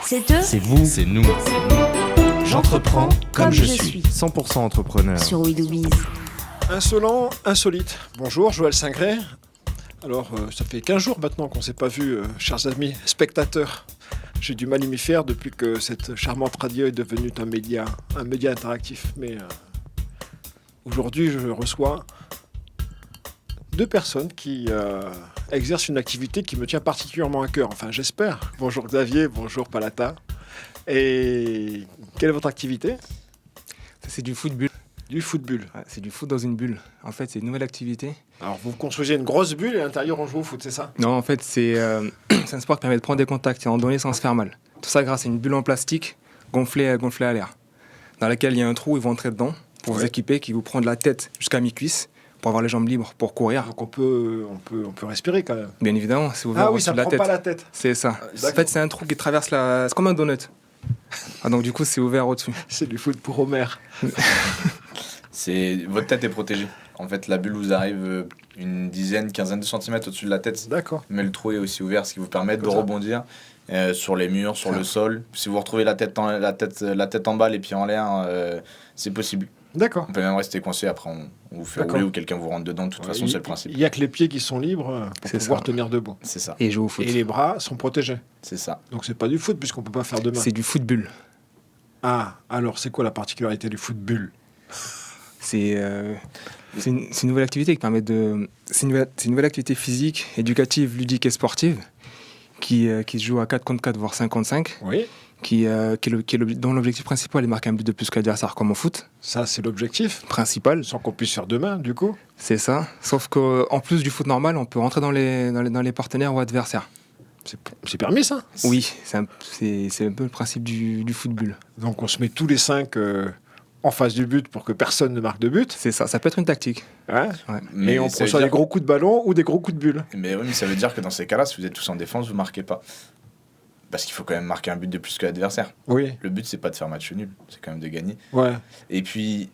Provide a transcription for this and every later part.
C'est eux, C'est vous, C'est nous. J'entreprends comme je suis. 100% entrepreneur. Sur WeDoBiz. Insolent, insolite. Bonjour, Joël Singré. Alors, ça fait 15 jours maintenant qu'on ne s'est pas vu, chers amis spectateurs. J'ai du mal à m'y faire depuis que cette charmante radio est devenue un média interactif. Mais aujourd'hui, je reçois deux personnes qui exercent une activité qui me tient particulièrement à cœur. Enfin, j'espère. Bonjour Xavier, bonjour Palata. Et quelle est votre activité ? C'est du foot bulle. Du foot bulle. Ouais, c'est du foot dans une bulle. En fait, c'est une nouvelle activité. Alors, vous construisez une grosse bulle et à l'intérieur, on joue au foot, c'est ça ? Non, en fait, c'est un sport qui permet de prendre des contacts et en donner sans se faire mal. Tout ça grâce à une bulle en plastique gonflée à l'air, dans laquelle il y a un trou, ils vont entrer dedans pour vous équiper, qui vous prend de la tête jusqu'à mi-cuisse pour avoir les jambes libres pour courir. Donc, on peut respirer quand même. Bien évidemment, c'est ouvert Ah oui, au-dessus ça de ne la prend tête. pas la tête. C'est ça. En D'accord. fait, c'est un trou qui traverse la... C'est comme un donut. Ah, donc du coup, c'est ouvert au-dessus. C'est du foot pour Homer. Votre tête est protégée. En fait, la bulle vous arrive une quinzaine de centimètres au-dessus de la tête. D'accord. Mais le trou est aussi ouvert, ce qui vous permet de Comme ça. rebondir sur les murs, sur le sol. Si vous retrouvez la tête en bas, les pieds en l'air, c'est possible. D'accord. On peut même rester coincé, après on vous fait D'accord. rouler ou quelqu'un vous rentre dedans. De toute façon, c'est le principe. Il n'y a que les pieds qui sont libres pour C'est pouvoir ça. tenir debout. C'est ça, Et jouer au foot. Et les bras sont protégés. c'est ça. Donc, c'est pas du foot puisqu'on ne peut pas faire de main. C'est du foot bulle. Ah, alors c'est quoi la particularité du foot bulle ? C'est une nouvelle activité qui permet de... C'est une nouvelle activité physique, éducative, ludique et sportive qui se joue à 4 contre 4, voire 5 contre 5, Oui. dont l'objectif principal est marquer un but de plus que l'adversaire comme au foot. Ça, c'est l'objectif. Principal, Sans qu'on puisse faire de main, du coup. c'est ça. Sauf qu'en plus du foot normal, on peut rentrer dans les partenaires ou adversaires. C'est permis, ça ? Oui, c'est un peu le principe du foot bulle. Donc, on se met tous les 5 en face du but pour que personne ne marque de but. C'est ça, ça peut être une tactique. Ouais. Ouais. Et on ça prend veut soit des dire- gros coups de ballon ou des gros coups de bulle. Mais oui, mais ça veut dire que dans ces cas-là, si vous êtes tous en défense, vous marquez pas. Parce qu'il faut quand même marquer un but de plus que l'adversaire. Oui. Le but, c'est pas de faire match nul, c'est quand même de gagner. Ouais. Et puis,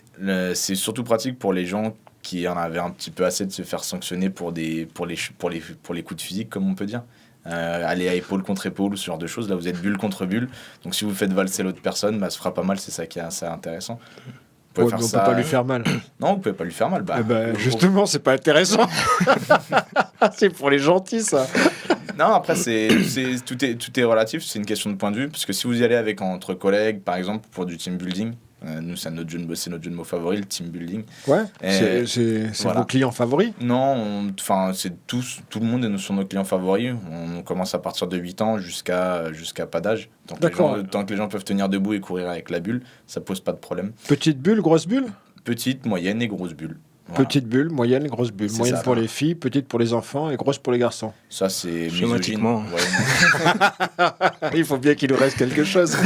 c'est surtout pratique pour les gens qui en avaient un petit peu assez de se faire sanctionner pour les coups de physique, comme on peut dire. Aller à épaule contre épaule ou ce genre de choses. Là, vous êtes bulle contre bulle. Donc, si vous faites valser l'autre personne, ça fera pas mal. C'est ça qui est assez intéressant. Vous pouvez Ouais, faire mais on ça... peut pas lui faire mal. Non, vous pouvez pas lui faire mal. Justement, c'est pas intéressant. C'est pour les gentils, ça. Non, après, tout est relatif. C'est une question de point de vue. Parce que si vous y allez entre collègues, par exemple, pour du team building, nous, c'est notre jeu de mots favori, le team building. Ouais. Et C'est voilà. vos clients favoris. Non, c'est tout le monde est sur nos clients favoris. On commence à partir de 8 ans jusqu'à pas d'âge. D'accord. Tant que les gens peuvent tenir debout et courir avec la bulle, ça pose pas de problème. Petite bulle, grosse bulle. Petite, moyenne et grosse bulle. Voilà. Petite bulle, moyenne, grosse bulle. C'est Moyenne ça, pour voilà. les filles, petite pour les enfants et grosse pour les garçons. Ça, c'est Schématiquement. misogyne. Ouais. Il faut bien qu'il nous reste quelque chose.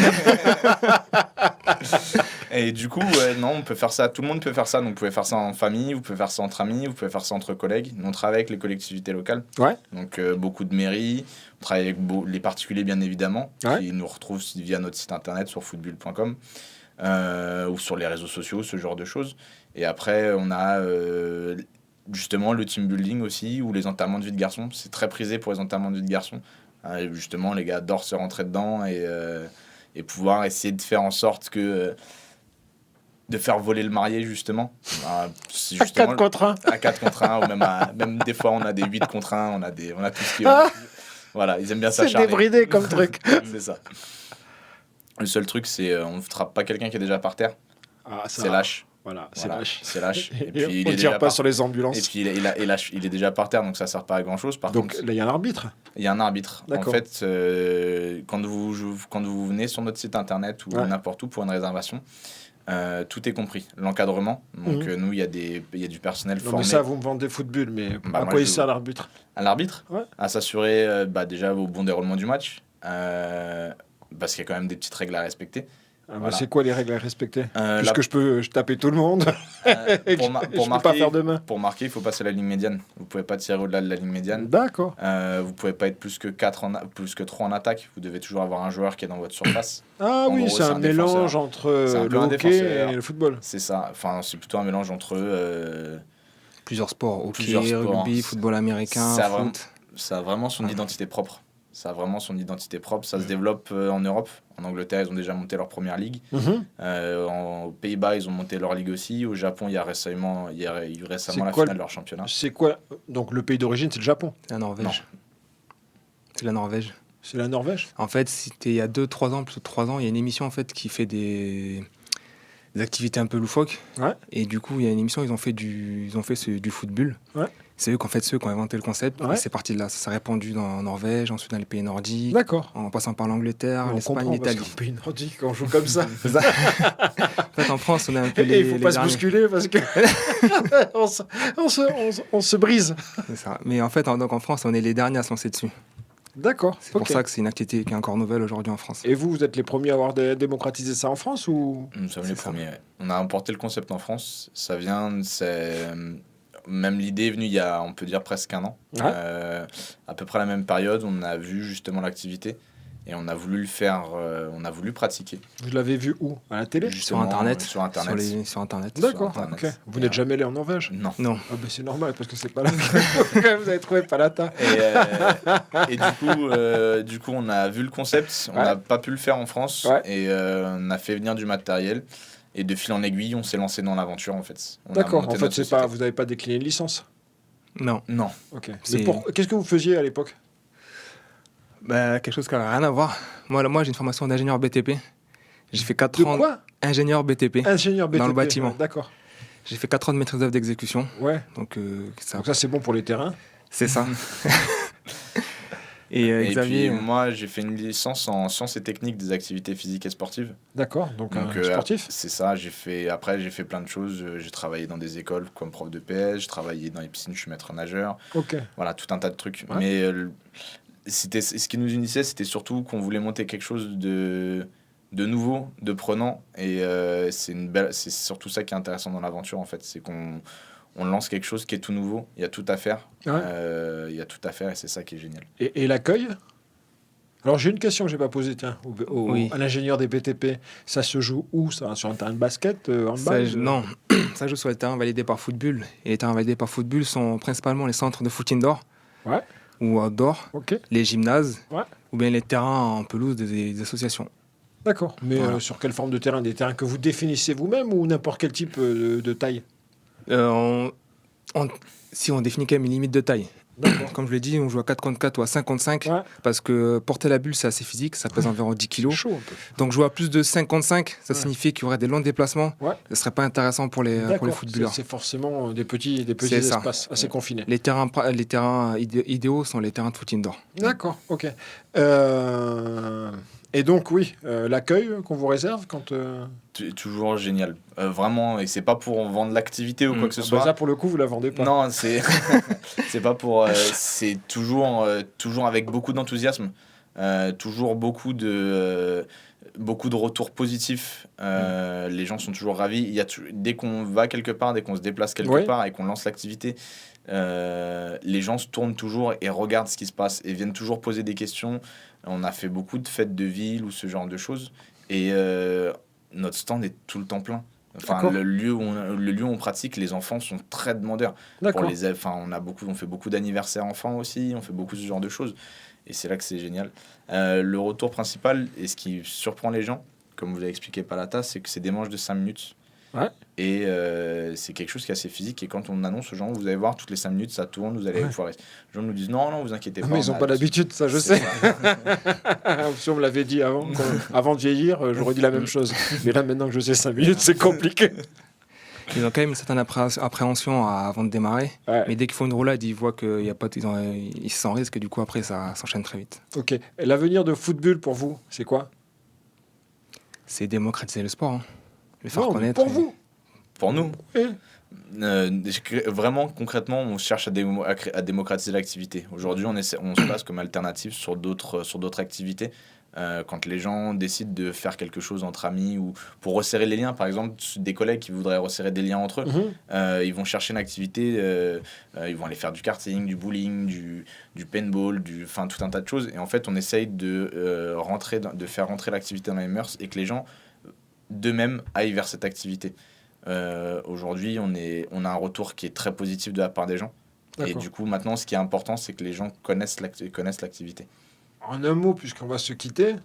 Et du coup, non, on peut faire ça. Tout le monde peut faire ça. Donc, vous pouvez faire ça en famille, vous pouvez faire ça entre amis, vous pouvez faire ça entre collègues. Nous, on travaille avec les collectivités locales. Ouais. Donc, beaucoup de mairies. On travaille avec les particuliers, bien évidemment, Ouais. qui nous retrouvent via notre site internet sur footbull.com ou sur les réseaux sociaux, ce genre de choses. Et après, on a justement le team building aussi, ou les enterrements de vie de garçon. C'est très prisé pour les enterrements de vie de garçon. Justement, les gars adorent se rentrer dedans et pouvoir essayer de faire en sorte que... de faire voler le marié, justement. C'est À justement 4 contre 1. à 4 contre 1, ou même des fois, on a des 8 contre 1, on a tout ce qui est... Voilà, ils aiment bien ça, C'est débridé comme truc. C'est ça. Le seul truc, c'est on ne frappe pas quelqu'un qui est déjà par terre. Ah, ça, C'est lâche. Voilà, c'est Voilà, lâche. c'est lâche. Et Et puis, on il ne est tire déjà pas par... sur les Et ambulances. puis, il est déjà par terre, donc ça ne sert pas à grand-chose. Par Donc contre, là, il y a un arbitre. il y a un arbitre. En D'accord. fait, quand vous venez sur notre site internet ou Ouais. n'importe où pour une réservation, tout est compris. L'encadrement, donc nous, il y a du personnel Non, mais formé ça, vous me vendez foot bulle, mais à moi, quoi il je- sert l'arbitre ? à l'arbitre, Ouais. à s'assurer déjà au bon déroulement du match, parce qu'il y a quand même des petites règles à respecter. Voilà. C'est quoi les règles à respecter ? Euh, Puisque je peux taper tout le monde et que je ne peux pas faire de main. Pour marquer, il faut passer la ligne médiane. Vous ne pouvez pas tirer au-delà de la ligne médiane. D'accord. Vous ne pouvez pas être plus que 3 en attaque. Vous devez toujours avoir un joueur qui est dans votre surface. Ah En oui, gros, c'est c'est un un mélange défenseur. entre C'est un peu le un hockey défenseur. et le football. C'est ça. Enfin, c'est plutôt un mélange entre Plusieurs sports, hockey, Plusieurs sports. rugby, football américain, Ça a vraiment- foot. ça a vraiment son identité propre. Ça a vraiment son identité propre. Ça se développe en Europe. En Angleterre, ils ont déjà monté leur première ligue. Aux Pays-Bas, ils ont monté leur ligue aussi. Au Japon, il y a eu récemment la finale de leur championnat. C'est quoi? Donc le pays d'origine, c'est le Japon? La Norvège. Non. C'est la Norvège. C'est la Norvège? En fait, c'était il y a 2-3 ans, plutôt 3 ans, il y a une émission en fait qui fait des activités un peu loufoques. Ouais. Et du coup, il y a une émission, ils ont fait du football. Ouais. C'est eux qui ont inventé le concept. Ouais. Et c'est parti de là. Ça s'est répandu en Norvège, ensuite dans les pays nordiques, D'accord. en passant par l'Angleterre, On l'Espagne, comprend, parce l'Italie. qu'en pays nordique, on joue comme ça. C'est ça. En fait, en France, on est un peu Et il faut pas se derniers. bousculer parce que on se brise. C'est ça. Mais en fait, donc en France, on est les derniers à se lancer dessus. D'accord. C'est pour ça que c'est une activité qui est encore nouvelle aujourd'hui en France. Et vous êtes les premiers à avoir démocratisé ça en France ou? Nous sommes les C'est ça. premiers. Ouais. On a importé le concept en France. Même l'idée est venue il y a, on peut dire, presque un an. Ouais. À peu près à la même période, on a vu justement l'activité et on a voulu le faire, on a voulu pratiquer. Vous l'avez vu où? À la télé? Sur Justement, Internet. Sur Internet. Sur Internet. D'accord. Sur Internet. Ok. Vous Et, n'êtes jamais allé en Norvège? Non. Non. Ah ben c'est normal parce que c'est pas là que vous avez trouvé Palata. Et du coup, on a vu le concept, on Ouais. n'a pas pu le faire en France Ouais. et on a fait venir du matériel. Et de fil en aiguille, on s'est lancé dans l'aventure en fait. On a D'accord. monté En fait, notre c'est pas, société. vous n'avez pas décliné de licence. Non. Non. Ok. C'est- Qu'est-ce que vous faisiez à l'époque? Bah, quelque chose qui n'a rien à voir. Moi, j'ai une formation d'ingénieur BTP. J'ai fait 4 De ans quoi? ingénieur BTP. Ingénieur BTP. Dans le bâtiment. Ouais, d'accord. J'ai fait 4 ans de maîtrise d'œuvre d'exécution. Ouais. Donc, ça, Donc ça c'est bon pour les terrains. c'est ça. Et Et Xavier, puis moi, j'ai fait une licence en sciences et techniques des activités physiques et sportives. D'accord. Donc un Donc, sportif. c'est ça. Après, j'ai fait plein de choses. J'ai travaillé dans des écoles comme prof de PS. J'ai travaillé dans les piscines. Je suis maître nageur. Ok. Voilà, tout un tas de trucs. Ouais. Mais ce qui nous unissait, c'était surtout qu'on voulait monter quelque chose de nouveau, de prenant. Et c'est surtout ça qui est intéressant dans l'aventure, en fait. C'est qu'on lance quelque chose qui est tout nouveau. Il y a tout à faire. Ouais. Il y a tout à faire et c'est ça qui est génial. Et l'accueil? Alors j'ai une question que j'ai pas posée, tiens, Oui. à l'ingénieur des BTP. Ça se joue où ça? Sur un terrain de basket, handball? non, ça joue sur les terrains validés par Footbull. Et les terrains validés par Footbull sont principalement les centres de foot indoor Ouais. ou outdoor, Ok. les gymnases Ouais. ou bien les terrains en pelouse des associations. D'accord. Mais Voilà. sur quelle forme de terrain? Des terrains que vous définissez vous-même ou n'importe quel type de taille? Si on définit quand même une limite de taille. D'accord. Comme je l'ai dit, on joue à 4 contre 4 ou à 5 contre 5 Ouais. parce que porter la bulle, c'est assez physique, ça pèse environ 10 kilos. Chaud un peu. Donc jouer à plus de 5 contre 5, ça Ouais. signifie qu'il y aurait des longs déplacements. Ouais. Ce ne serait pas intéressant pour les D'accord. footballeurs. C'est forcément des petits C'est ça. espaces assez confinés. Les terrains idéaux sont les terrains de foot indoor. D'accord. Ok. Et donc oui, l'accueil qu'on vous réserve quand. Toujours génial. Vraiment, et c'est pas pour vendre l'activité ou quoi que ce Bah, soit. ça pour le coup vous la vendez pas. Non, c'est c'est pas pour. C'est toujours avec beaucoup d'enthousiasme, toujours beaucoup de retours positifs. Les gens sont toujours ravis. Dès qu'on va quelque part, dès qu'on se déplace quelque Ouais. part et qu'on lance l'activité, les gens se tournent toujours et regardent ce qui se passe et viennent toujours poser des questions. On a fait beaucoup de fêtes de ville ou ce genre de choses et notre stand est tout le temps plein. Enfin, D'accord. le lieu où on pratique, les enfants sont très demandeurs. D'accord. On fait beaucoup d'anniversaires enfants aussi, on fait beaucoup ce genre de choses. Et c'est là que c'est génial. Le retour principal, et ce qui surprend les gens, comme vous l'avez expliqué Palata, c'est que c'est des manches de 5 minutes. Ouais. Et c'est quelque chose qui est assez physique. Et quand on annonce aux gens, vous allez voir, toutes les 5 minutes, ça tourne, vous allez Ouais. pouvoir... Les gens nous disent non, vous inquiétez pas. Mais ils on n'ont a- pas l'habitude, ça je C'est sais. ça. Si on me l'avait dit avant de vieillir, j'aurais dit la même chose. Mais là maintenant que je sais 5 minutes, c'est compliqué. Ils ont quand même une certaine appréhension avant de démarrer. Ouais. Mais dès qu'ils font une roulade, ils voient qu'ils y a pas, ils se sentent risque et du coup après ça s'enchaîne très vite. Ok. Et l'avenir de football pour vous, c'est quoi? C'est démocratiser le sport, hein. Le faire Non, mais connaître. pour vous. Pour nous, Oui. vraiment concrètement, on cherche à démocratiser l'activité. Aujourd'hui, on se place comme alternative sur d'autres activités. Quand les gens décident de faire quelque chose entre amis ou pour resserrer les liens, par exemple, des collègues qui voudraient resserrer des liens entre eux, Mhm. ils vont chercher une activité, ils vont aller faire du karting, du bowling, du paintball, enfin tout un tas de choses. Et en fait, on essaye de faire rentrer l'activité dans les mœurs et que les gens d'eux-mêmes aillent vers cette activité. Aujourd'hui, on a un retour qui est très positif de la part des gens. Et D'accord. du coup, maintenant, ce qui est important, c'est que les gens connaissent l'activité. En un mot, puisqu'on va se quitter,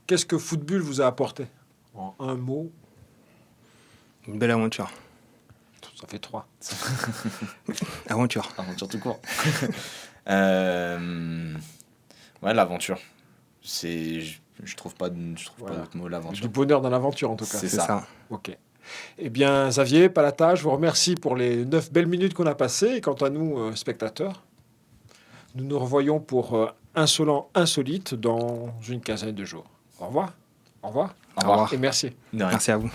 qu'est-ce que Footbull vous a apporté? En un mot, Une belle aventure. ça fait 3. Aventure. Aventure tout court. Ouais, l'aventure. Je trouve pas Voilà. d'autre mot, Du l'aventure. bonheur dans l'aventure, en tout cas. C'est C'est ça. ça. Ok. Eh bien, Xavier, Palata, je vous remercie pour les 9 belles minutes qu'on a passées. Et quant à nous, spectateurs, nous nous revoyons pour Insolent Insolite dans une quinzaine de jours. Au revoir. Au revoir. Au revoir. Et merci. De rien. Merci à vous.